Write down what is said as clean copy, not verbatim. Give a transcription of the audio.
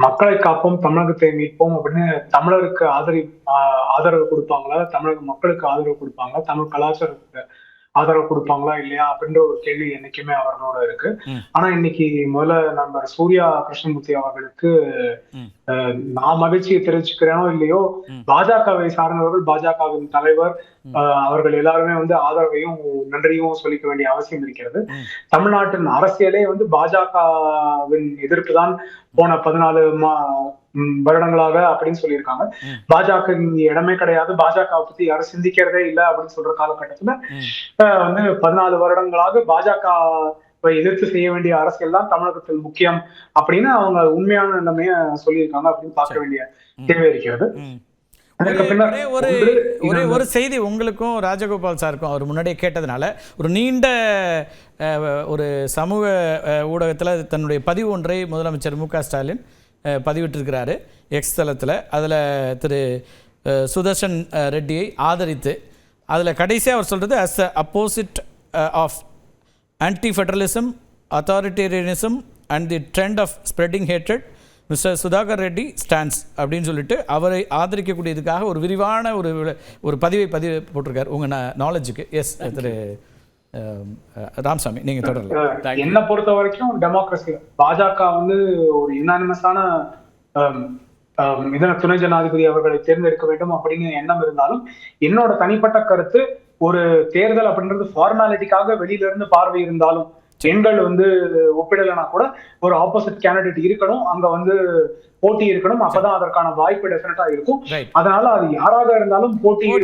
மக்களை காப்போம் தமிழகத்தை மீட்போம் அப்படின்னு தமிழருக்கு ஆதரவு கொடுப்பாங்களா, தமிழக மக்களுக்கு ஆதரவு கொடுப்பாங்களா, தமிழ் கலாச்சாரத்துக்கு ஆதரவு கொடுப்பாங்களா இல்லையா அப்படின்ற ஒரு கேள்வி என்னைக்குமே அவர்களோட இருக்கு. ஆனா இன்னைக்கு முதல்ல நண்பர் சூர்யா கிருஷ்ணமூர்த்தி அவர்களுக்கு நான் மகிழ்ச்சியை தெரிவிச்சுக்கிறேனோ இல்லையோ, பாஜகவை சார்ந்தவர்கள், பாஜகவின் தலைவர் அவர்கள் எல்லாருமே ஆதரவையும் நன்றியும் சொல்லிக்க வேண்டிய அவசியம் இருக்கிறது. தமிழ்நாட்டின் அரசியலே பாஜகவின் எதிர்ப்பு தான் போன 14 வருடங்களாக அப்படின்னு சொல்லியிருக்காங்க. பாஜக இங்க இடமே கிடையாது, பாஜக பத்தி யாரும் சிந்திக்கிறதே இல்லை அப்படின்னு சொல்ற காலகட்டத்துல 14 வருடங்களாக பாஜக எதிர்த்து செய்ய வேண்டிய அரசியல் தான் தமிழகத்தில் முக்கியம் அப்படின்னு அவங்க உண்மையான நிலைமைய சொல்லியிருக்காங்க அப்படின்னு பார்க்க வேண்டிய தேவை இருக்கிறது. ஒரு செய்தி உங்களுக்கும் ராஜகோபால் சாருக்கும் அவர் முன்னாடியே கேட்டதுனால ஒரு நீண்ட ஒரு சமூக ஊடகத்தில் தன்னுடைய பதிவு ஒன்றை முதலமைச்சர் மு க ஸ்டாலின் பதிவிட்டிருக்கிறாரு எக்ஸ் தளத்தில். அதில் திரு சுதர்ஷன் ரெட்டியை ஆதரித்து அதில் கடைசியாக அவர் சொல்கிறது as a opposite of anti-federalism, authoritarianism and the trend of spreading hatred, mister Sudhakar Reddy stands அப்படின்னு சொல்லிட்டு அவரை ஆதரிக்கக்கூடியதுக்காக ஒரு விரிவான ஒரு பதிவை போட்டிருக்காரு உங்கள் நாலேஜுக்கு. எஸ் திரு ராமசாமி, நீங்கள் தொடரலாம். என்னை பொறுத்த வரைக்கும் டெமோக்ரஸி பாஜக ஒரு யுனானிமஸான துணை ஜனாதிபதி அவர்களை தேர்ந்தெடுக்க வேண்டும் அப்படின்னு எண்ணம் இருந்தாலும், என்னோட தனிப்பட்ட கருத்து ஒரு தேர்தல் அப்படின்றது ஃபார்மாலிட்டிக்காக வெளியில இருந்து பார்வை இருந்தாலும் எண்கள் ஒப்பிடலைன்னா கூட ஒரு ஆப்போசிட் கேண்டிடேட் இருக்கணும், அங்க போட்டி இருக்கணும், அப்பதான் அதற்கான வாய்ப்பு டெஃபினட்டா இருக்கும். அதனால அது யாராக இருந்தாலும் போட்டி